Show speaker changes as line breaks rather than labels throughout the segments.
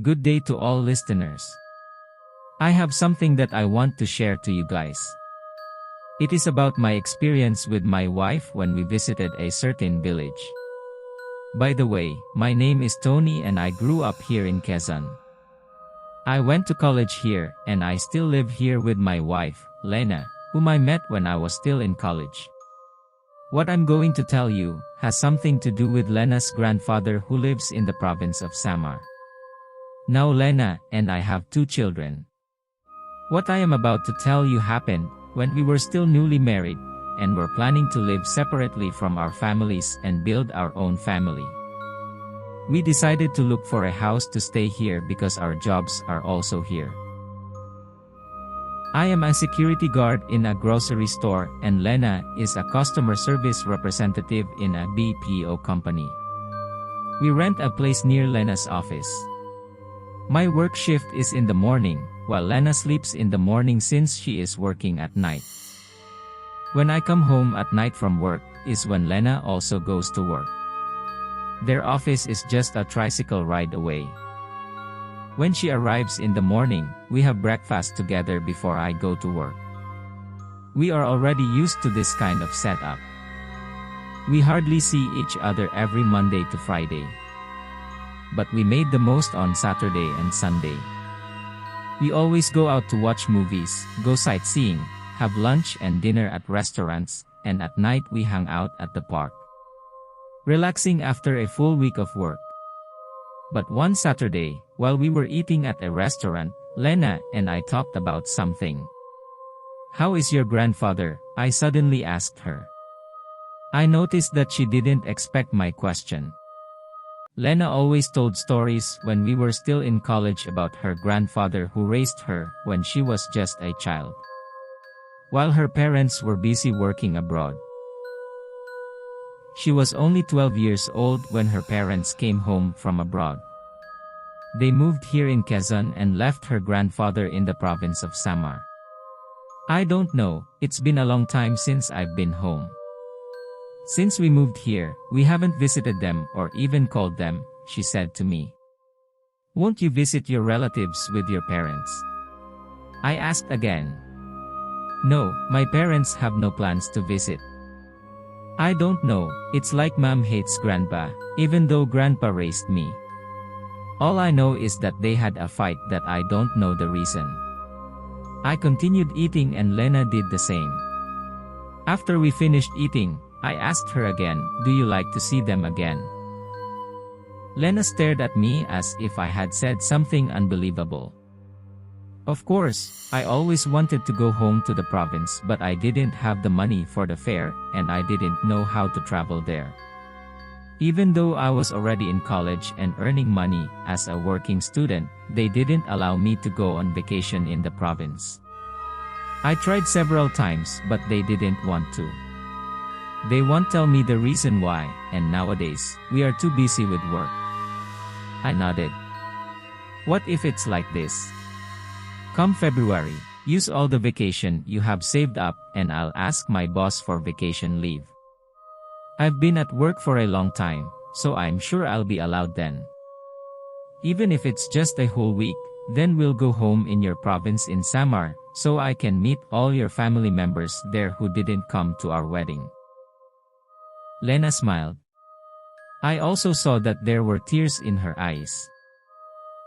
good day to all listeners. I have something that I want to share to you guys. It is about my experience with my wife when we visited a certain village. By the way, my name is Tony and I grew up here in Quezon. I went to college here and I still live here with my wife, Lena, whom I met when I was still in college. What I'm going to tell you has something to do with Lena's grandfather who lives in the province of Samar. Now Lena and I have 2 children. What I am about to tell you happened when we were still newly married and were planning to live separately from our families and build our own family. We decided to look for a house to stay here because our jobs are also here. I am a security guard in a grocery store and Lena is a customer service representative in a BPO company. We rent a place near Lena's office. My work shift is in the morning, while Lena sleeps in the morning since she is working at night. When I come home at night from work is when Lena also goes to work. Their office is just a tricycle ride away. When she arrives in the morning, we have breakfast together before I go to work. We are already used to this kind of setup. We hardly see each other every Monday to Friday. But we made the most on Saturday and Sunday. We always go out to watch movies, go sightseeing, have lunch and dinner at restaurants, and at night we hang out at the park, relaxing after a full week of work. But one Saturday, while we were eating at a restaurant, Lena and I talked about something. "How is your grandfather?" I suddenly asked her. I noticed that she didn't expect my question. Lena always told stories when we were still in college about her grandfather who raised her when she was just a child, while her parents were busy working abroad. She was only 12 years old when her parents came home from abroad. They moved here in Quezon and left her grandfather in the province of Samar. "I don't know, it's been a long time since I've been home. Since we moved here, we haven't visited them or even called them," she said to me. "Won't you visit your relatives with your parents?" I asked again. "No, my parents have no plans to visit." "I don't know, it's like Mom hates Grandpa, even though Grandpa raised me. All I know is that they had a fight that I don't know the reason." I continued eating and Lena did the same. After we finished eating, I asked her again, "Do you like to see them again?" Lena stared at me as if I had said something unbelievable. Of course, I always wanted to go home to the province, but I didn't have the money for the fare, and I didn't know how to travel there. Even though I was already in college and earning money as a working student, they didn't allow me to go on vacation in the province. I tried several times, but they didn't want to. They won't tell me the reason why, and nowadays, we are too busy with work. I nodded. "What if it's like this? Come February, use all the vacation you have saved up and I'll ask my boss for vacation leave. I've been at work for a long time, so I'm sure I'll be allowed then. Even if it's just a whole week, then we'll go home in your province in Samar, so I can meet all your family members there who didn't come to our wedding." Lena smiled. I also saw that there were tears in her eyes.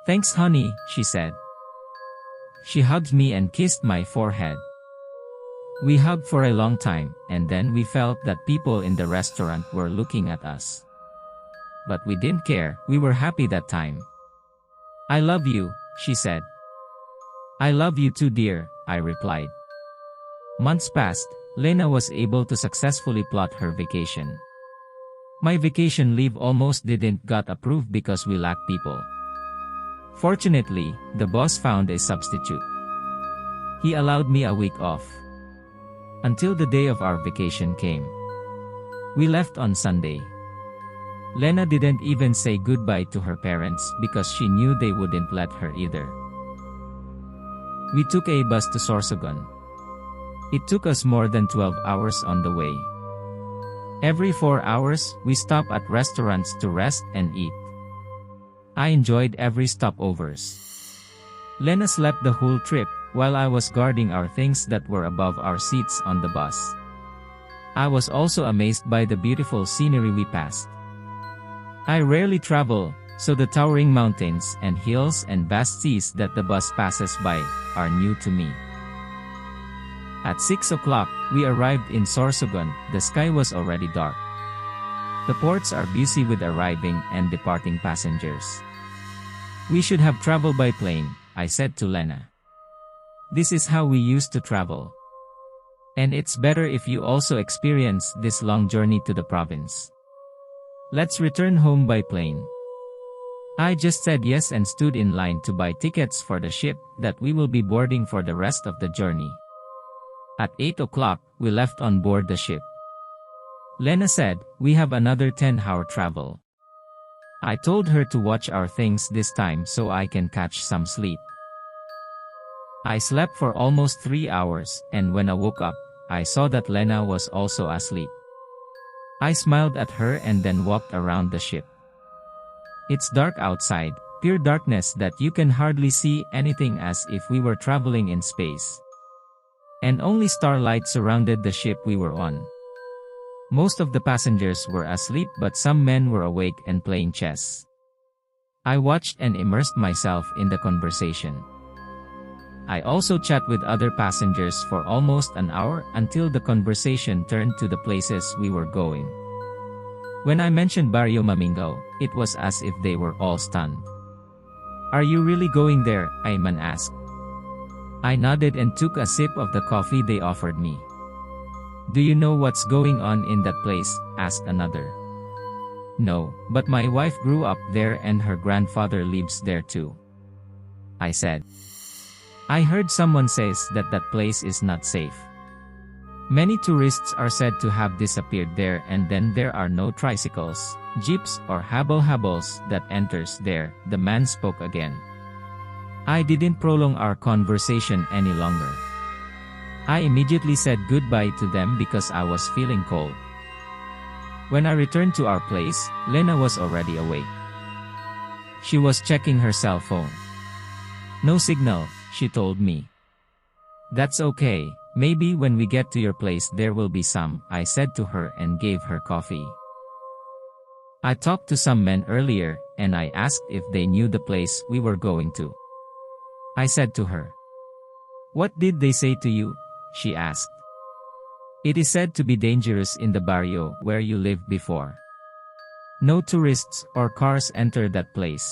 "Thanks honey," she said. She hugged me and kissed my forehead. We hugged for a long time, and then we felt that people in the restaurant were looking at us. But we didn't care, we were happy that time. "I love you," she said. "I love you too dear," I replied. Months passed. Lena was able to successfully plot her vacation. My vacation leave almost didn't got approved because we lacked people. Fortunately, the boss found a substitute. He allowed me a week off. Until the day of our vacation came. We left on Sunday. Lena didn't even say goodbye to her parents because she knew they wouldn't let her either. We took a bus to Sorsogon. It took us more than 12 hours on the way. Every 4 hours, we stop at restaurants to rest and eat. I enjoyed every stopovers. Lena slept the whole trip, while I was guarding our things that were above our seats on the bus. I was also amazed by the beautiful scenery we passed. I rarely travel, so the towering mountains and hills and vast seas that the bus passes by are new to me. At 6 o'clock, we arrived in Sorsogon. The sky was already dark. The ports are busy with arriving and departing passengers. We should have traveled by plane, I said to Lena. This is how we used to travel. And it's better if you also experience this long journey to the province. Let's return home by plane. I just said yes and stood in line to buy tickets for the ship that we will be boarding for the rest of the journey. At 8 o'clock, we left on board the ship. Lena said, we have another 10-hour travel. I told her to watch our things this time so I can catch some sleep. I slept for almost 3 hours, and when I woke up, I saw that Lena was also asleep. I smiled at her and then walked around the ship. It's dark outside, pure darkness that you can hardly see anything, as if we were traveling in space. And only starlight surrounded the ship we were on. Most of the passengers were asleep, but some men were awake and playing chess. I watched and immersed myself in the conversation. I also chat with other passengers for almost an hour until the conversation turned to the places we were going. When I mentioned Barrio Mamingaw, it was as if they were all stunned. Are you really going there? Ayman asked. I nodded and took a sip of the coffee they offered me. Do you know what's going on in that place? Asked another. No, but my wife grew up there and her grandfather lives there too, I said. I heard someone says that that place is not safe. Many tourists are said to have disappeared there, and then there are no tricycles, jeeps or habal-habals that enters there. The man spoke again. I didn't prolong our conversation any longer. I immediately said goodbye to them because I was feeling cold. When I returned to our place, Lena was already awake. She was checking her cell phone. No signal, she told me. That's okay, maybe when we get to your place there will be some, I said to her and gave her coffee. I talked to some men earlier, and I asked if they knew the place we were going to. I said to her. What did they say to you? She asked. It is said to be dangerous in the Barrio where you lived before. No tourists or cars enter that place.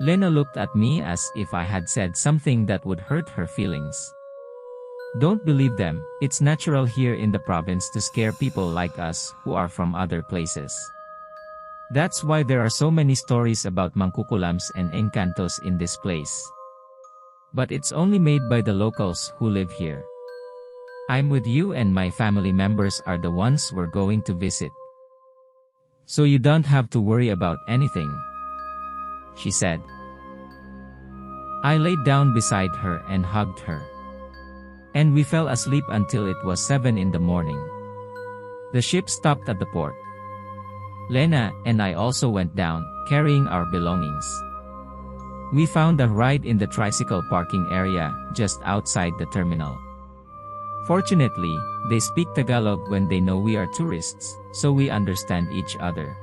Lena looked at me as if I had said something that would hurt her feelings. Don't believe them, it's natural here in the province to scare people like us who are from other places. That's why there are so many stories about mangkukulams and encantos in this place. But it's only made by the locals who live here. I'm with you and my family members are the ones we're going to visit. So you don't have to worry about anything, she said. I laid down beside her and hugged her. And we fell asleep until it was 7 in the morning. The ship stopped at the port. Lena and I also went down, carrying our belongings. We found a ride in the tricycle parking area, just outside the terminal. Fortunately, they speak Tagalog when they know we are tourists, so we understand each other.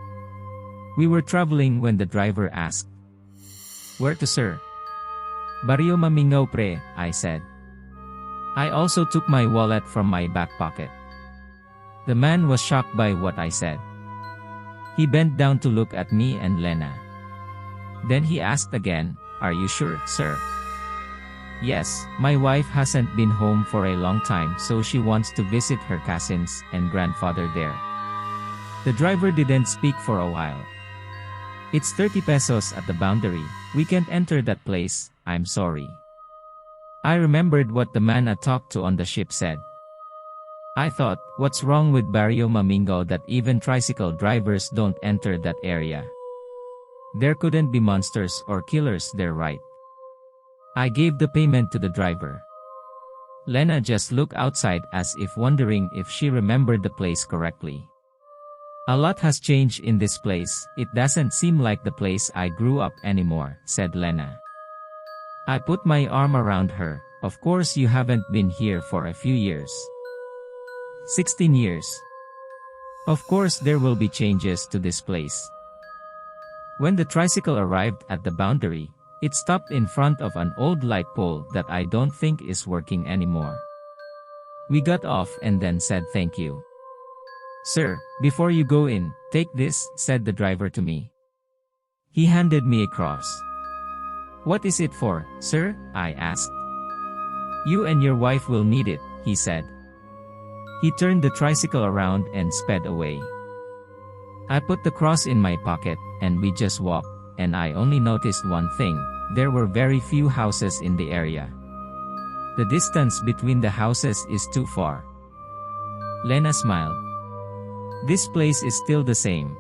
We were traveling when the driver asked, "Where to, sir?" "Barrio Mamingaw pre," I said. I also took my wallet from my back pocket. The man was shocked by what I said. He bent down to look at me and Lena. Then he asked again, "Are you sure, sir?" "Yes, my wife hasn't been home for a long time, so she wants to visit her cousins and grandfather there." The driver didn't speak for a while. "It's 30 pesos at the boundary. We can't enter that place, I'm sorry." I remembered what the man I talked to on the ship said. I thought, what's wrong with Barrio Mamingaw that even tricycle drivers don't enter that area? There couldn't be monsters or killers there, right? I gave the payment to the driver. Lena just looked outside as if wondering if she remembered the place correctly. A lot has changed in this place. It doesn't seem like the place I grew up anymore, said Lena. I put my arm around her. Of course you haven't been here for a few years. 16 years. Of course there will be changes to this place. When the tricycle arrived at the boundary, it stopped in front of an old light pole that I don't think is working anymore. We got off and then said thank you. Sir, before you go in, take this, said the driver to me. He handed me a cross. What is it for, sir? I asked. You and your wife will need it, he said. He turned the tricycle around and sped away. I put the cross in my pocket, and we just walked, and I only noticed one thing: there were very few houses in the area. The distance between the houses is too far. Lena smiled. This place is still the same.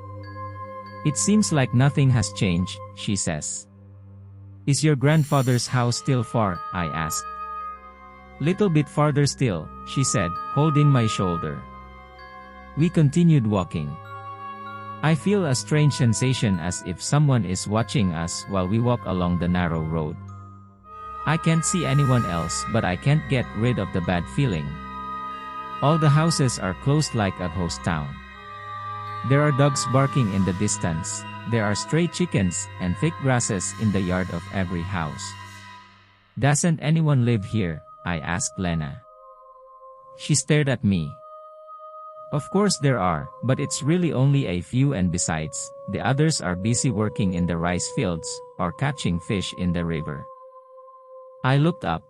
It seems like nothing has changed, she says. Is your grandfather's house still far? I asked. Little bit farther still, she said, holding my shoulder. We continued walking. I feel a strange sensation as if someone is watching us while we walk along the narrow road. I can't see anyone else, but I can't get rid of the bad feeling. All the houses are closed like a ghost town. There are dogs barking in the distance. There are stray chickens and thick grasses in the yard of every house. Doesn't anyone live here? I asked Lena. She stared at me. Of course there are, but it's really only a few, and besides, the others are busy working in the rice fields or catching fish in the river. I looked up.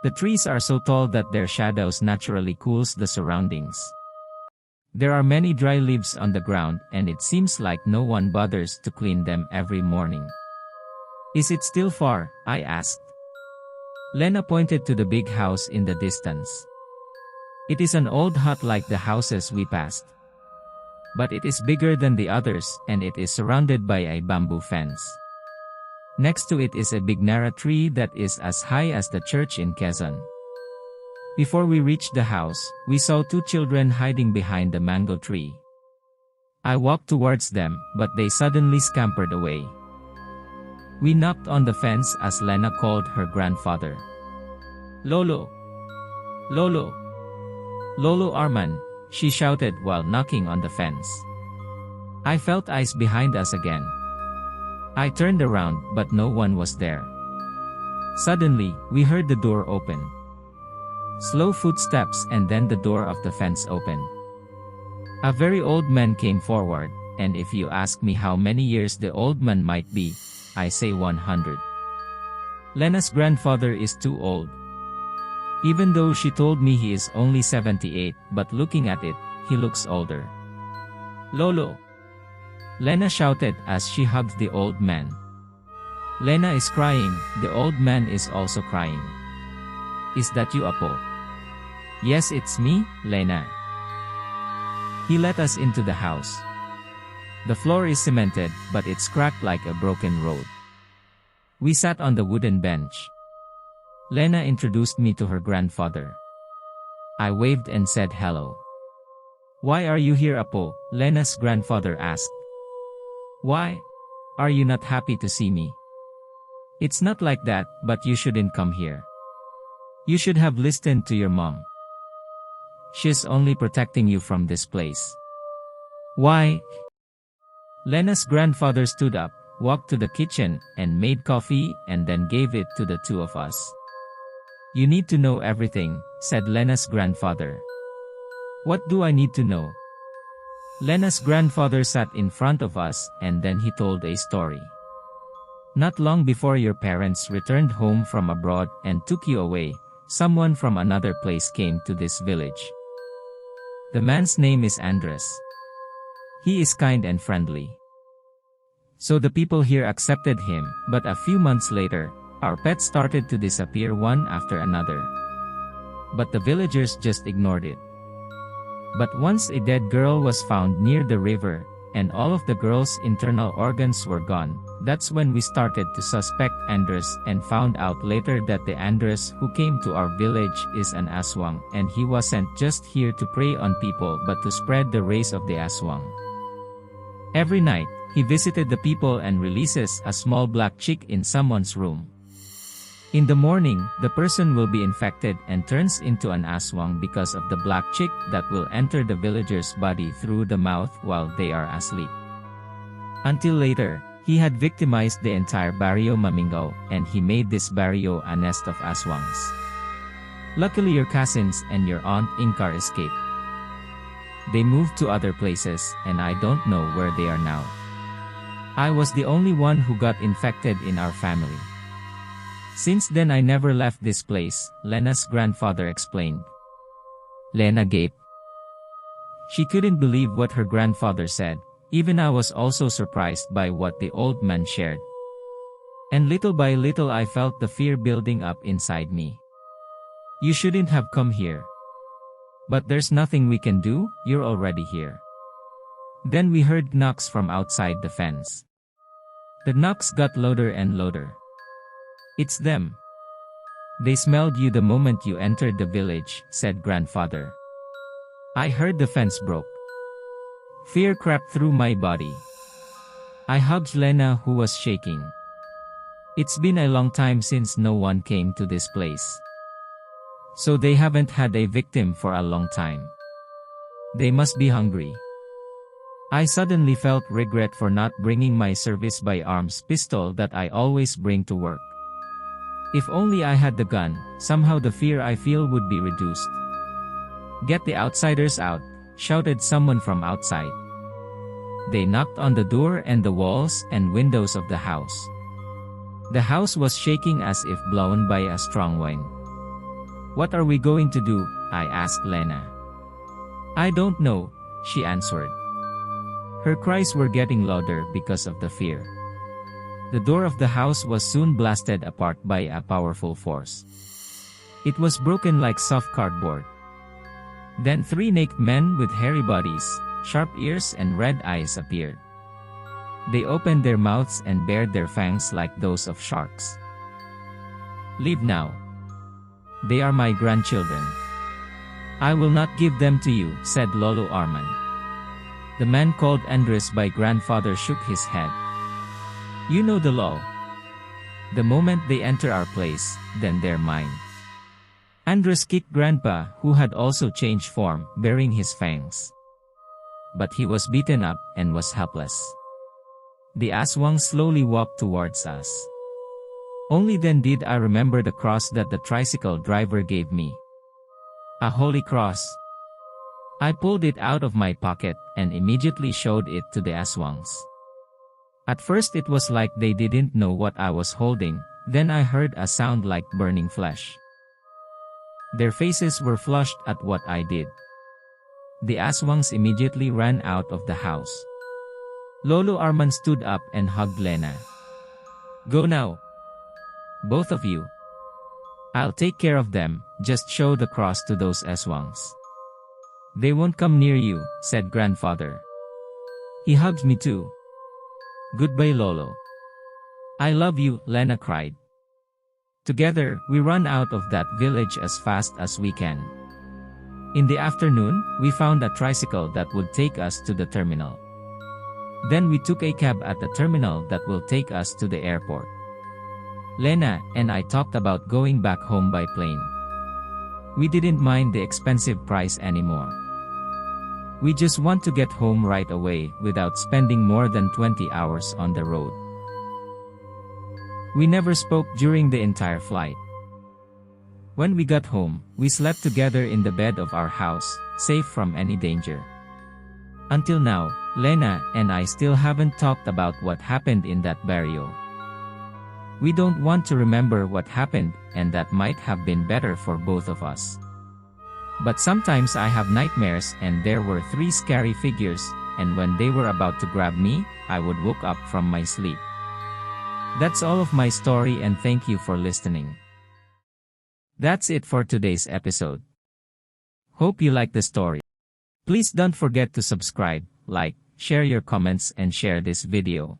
The trees are so tall that their shadows naturally cools the surroundings. There are many dry leaves on the ground, and it seems like no one bothers to clean them every morning. Is it still far? I asked. Lena pointed to the big house in the distance. It is an old hut like the houses we passed. But it is bigger than the others, and it is surrounded by a bamboo fence. Next to it is a big nara tree that is as high as the church in Quezon. Before we reached the house, we saw two children hiding behind the mango tree. I walked towards them, but they suddenly scampered away. We knocked on the fence as Lena called her grandfather. Lolo! Lolo! Lolo Arman, she shouted while knocking on the fence. I felt eyes behind us again. I turned around, but no one was there. Suddenly, we heard the door open. Slow footsteps, and then the door of the fence opened. A very old man came forward, and if you ask me how many years the old man might be, I say 100. Lena's grandfather is too old. Even though she told me he is only 78, but looking at it, he looks older. Lolo! Lena shouted as she hugged the old man. Lena is crying, the old man is also crying. Is that you, Apo? Yes, it's me, Lena. He let us into the house. The floor is cemented, but it's cracked like a broken road. We sat on the wooden bench. Lena introduced me to her grandfather. I waved and said hello. Why are you here, Apo? Lena's grandfather asked. Why? Are you not happy to see me? It's not like that, but you shouldn't come here. You should have listened to your mom. She's only protecting you from this place. Why? Lena's grandfather stood up, walked to the kitchen, and made coffee, and then gave it to the two of us. You need to know everything, said Lena's grandfather. What do I need to know? Lena's grandfather sat in front of us, and then he told a story. Not long before your parents returned home from abroad and took you away, someone from another place came to this village. The man's name is Andres. He is kind and friendly. So the people here accepted him, but a few months later, our pets started to disappear one after another. But the villagers just ignored it. But once a dead girl was found near the river, and all of the girls' internal organs were gone. That's when we started to suspect Andres and found out later that the Andres who came to our village is an aswang, and he wasn't just here to prey on people but to spread the race of the aswang. Every night, he visited the people and releases a small black chick in someone's room. In the morning, the person will be infected and turns into an aswang because of the black chick that will enter the villager's body through the mouth while they are asleep. Until later, he had victimized the entire Barrio Mamingaw, and he made this Barrio a nest of aswangs. Luckily your cousins and your aunt Inkar escaped. They moved to other places, and I don't know where they are now. I was the only one who got infected in our family. Since then I never left this place, Lena's grandfather explained. Lena gaped. She couldn't believe what her grandfather said. Even I was also surprised by what the old man shared. And little by little I felt the fear building up inside me. You shouldn't have come here. But there's nothing we can do, you're already here. Then we heard knocks from outside the fence. The knocks got louder and louder. It's them. They smelled you the moment you entered the village, said grandfather. I heard the fence broke. Fear crept through my body. I hugged Lena, who was shaking. It's been a long time since no one came to this place. So they haven't had a victim for a long time. They must be hungry. I suddenly felt regret for not bringing my service by arms pistol that I always bring to work. If only I had the gun, somehow the fear I feel would be reduced. Get the outsiders out, shouted someone from outside. They knocked on the door and the walls and windows of the house. The house was shaking as if blown by a strong wind. What are we going to do? I asked Lena. I don't know, she answered. Her cries were getting louder because of the fear. The door of the house was soon blasted apart by a powerful force. It was broken like soft cardboard. Then 3 naked men with hairy bodies, sharp ears and red eyes appeared. They opened their mouths and bared their fangs like those of sharks. Leave now. They are my grandchildren. I will not give them to you, said Lolo Arman. The man called Andres by grandfather shook his head. You know the law. The moment they enter our place, then they're mine. Andres kicked Grandpa, who had also changed form, baring his fangs. But he was beaten up and was helpless. The aswang slowly walked towards us. Only then did I remember the cross that the tricycle driver gave me. A holy cross. I pulled it out of my pocket and immediately showed it to the aswangs. At first it was like they didn't know what I was holding, then I heard a sound like burning flesh. Their faces were flushed at what I did. The aswangs immediately ran out of the house. Lolo Arman stood up and hugged Lena. Go now. Both of you. I'll take care of them, just show the cross to those aswangs. They won't come near you, said grandfather. He hugged me too. Goodbye Lolo. I love you, Lena cried. Together, we run out of that village as fast as we can. In the afternoon, we found a tricycle that would take us to the terminal. Then we took a cab at the terminal that will take us to the airport. Lena and I talked about going back home by plane. We didn't mind the expensive price anymore. We just want to get home right away without spending more than 20 hours on the road. We never spoke during the entire flight. When we got home, we slept together in the bed of our house, safe from any danger. Until now, Lena and I still haven't talked about what happened in that barrio. We don't want to remember what happened, and that might have been better for both of us. But sometimes I have nightmares and there were 3 scary figures, and when they were about to grab me, I would wake up from my sleep. That's all of my story, and thank you for listening. That's it for today's episode. Hope you like the story. Please don't forget to subscribe, like, share your comments and share this video.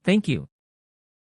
Thank you.